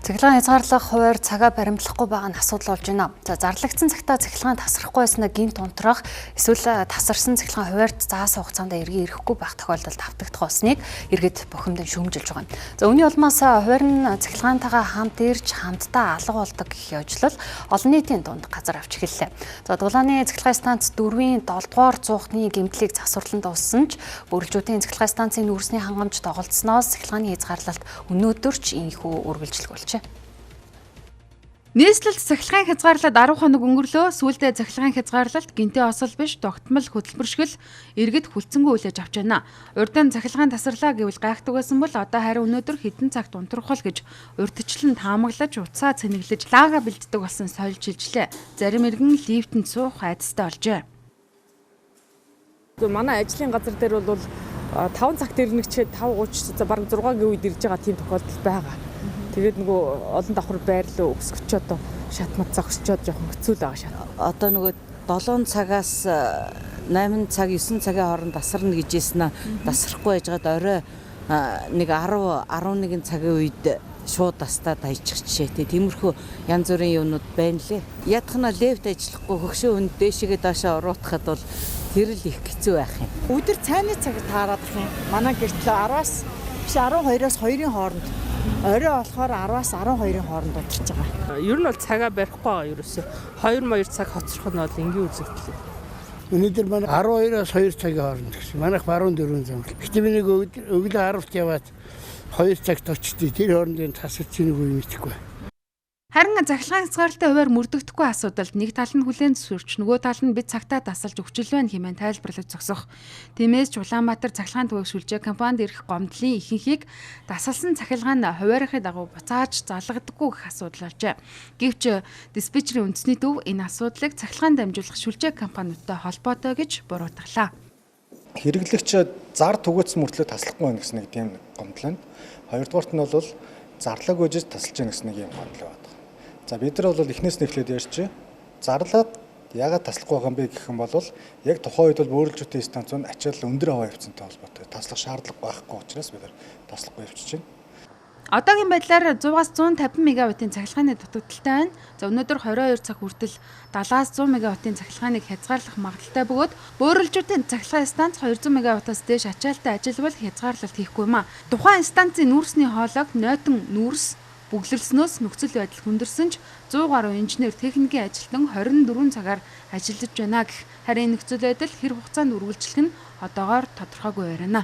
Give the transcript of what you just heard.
Цахилгаан хязгаарлах хуваар цагаа баримтлахгүй байгаа нь асуудал болж байна. За зарлагдсан цагтаа цахилгаан тасрахгүй байснаа гинт унтрах эсвэл тасарсан цахилгаан хуваарьд заасан хугацаанд эргээ ирэхгүй байх тохиолдолд автагдах болсныг иргэд бухимдан шүүмжилж байгаа. За үүний улмаас хуваар нь цахилгаантайгаа хамт ирж хамтдаа алга болдог гэх явдлал олон нийтийн дунд газар авч эхэллээ. За Дулааны цахилгаан станц 4-ийн 7 дугаар цуухны гэмтлийг засварлан дууссан ч бүрэлдэхүүн цахилгаан станцын нүүрсний хангамж доголдсноос цахилгааны хязгаарлалт өнөөдөр ч ийхүү үргэлжлэх болжээ. Нийслэлд цахилгаан хязгаарлалт 10 хоног өнгөрлөө. Сүүлдээ цахилгаан хязгаарлалт гинтээ осол биш тогтмол хөтөлбөршгөл иргэд хүлцэнгүй хүлээж авч байна. Урьдын цахилгаан тасарлаа гэвэл гайхдаг байсан бол одоо харин өнөөдөр хэдэн цагт унтрах бол гэж урьдчилан таамаглаж уцаа цэнэглэж лаага бэлддэг болсон соёл жилжлээ. Зарим иргэн лифтэнд суух айдастай болжээ. Манай ажлын газар дээр бол 5 цагт ирнэ гэчээд 5:30 бараг 6-гийн үед ирж байгаа тийм тохиолдол байгаа. Тэгээд нөгөө олон давхар байрлал өсгөч одоо шатмат зогсчоод жоохон хэцүү л байгаа шат. Одоо нөгөө 7 цагаас 8 цаг 9 цагийн хооронд тасарна гэжсэн тасрахгүй байжгаад орой нэг 10-11 цагийн үед шууд тастаад аячих жишээтэй. Тиймэрхүү янз бүрийн юмнууд байна лээ. Ядахна лефт ажиллахгүй хөгшөө хүнд дээшээгээ доошоо оруулахад бол тэр л их хэцүү байх юм. Өдөр цайны цагт таарах юм. Манай гэртлээ 10-аас биш 12-оос 2-ын хооронд. Орой болохоор 10-аас 12-ын хооронд удирч байгаа. Ер нь бол цагаа барихгүй байгаа ерөөсөө. 2-2 цаг хоцрох нь бол энгийн үзэгдэл. Өнөөдөр манай 12-аас 2 цагийн хооронд гэсэн. Манайх 14 зам. Гэтэ би нэг өглөө 10-т яваад 2 цагт очтыг тэр хоорондын тасалж ийн үгүй мэдэхгүй. Харин цахилгаан хязгаарлалтын хуваар мөрдөгдөхгүй асуудалд нэг тал нь хүлээн зөвшөөрч нөгөө тал нь бид цагтаа тасалж өгчл байна хэмээн тайлбарлаж зогсох. Тиймээс ч Улаанбаатар цахилгаан түгээх сүлжээ компанид ирэх гомдлын ихэнхийг тасалсан цахилгаан хуваарихын дагуу буцааж залгадаггүй гэх асуудал болжээ. Гэвч диспетчерийн үндэсний төв энэ асуудлыг цахилгаан дамжуулах сүлжээ компаниудтай холбоотой гэж буруутгалаа. Хэрэглэгч зар түгээсэн мөртлөө таслахгүй байна гэсэн нэг тийм гомдол байна. Хоёрдугаарт нь бол зарлаг үжиж тасалж яах гэсэн нэг юм гомдол байна. За бид нар бол эхнээс нь эхлээд ярьж зарлаад яагаад таслахгүй байгаа юм бэ гэх юм бол яг тухайн үед бол бөөрөлжүүтийн станцууд ачаал өндөр аваа явцсантай холбоотой таслах шаардлага байхгүй учраас бид нар таслахгүй явчихж байна. Одоогийн байдлаар 100-аас 150 мегаваттын цахилгааны дутагдaltaй байна. За өнөөдөр 22 цаг хүртэл 70-аас 100 мегаваттын цахилгааныг хязгаарлах магадлалтай бөгөөд бөөрөлжүүтийн цахилгаан станц 200 мегаваттаас дээш ачаалтай ажиллавал хязгаарлалт хийхгүй юм а. Тухайн станцын нүүрсний хоолойг нойтон нүүрс бүглэлснөөс нөхцөл байдал хүндэрсэн ч 100 гаруй инженер техникийн ажилтан 24 цагаар ажиллаж байна гэх. Харин нөхцөл байдал хэр хугацаанд үргэлжлэх нь одоогоор тодорхойгүй байна.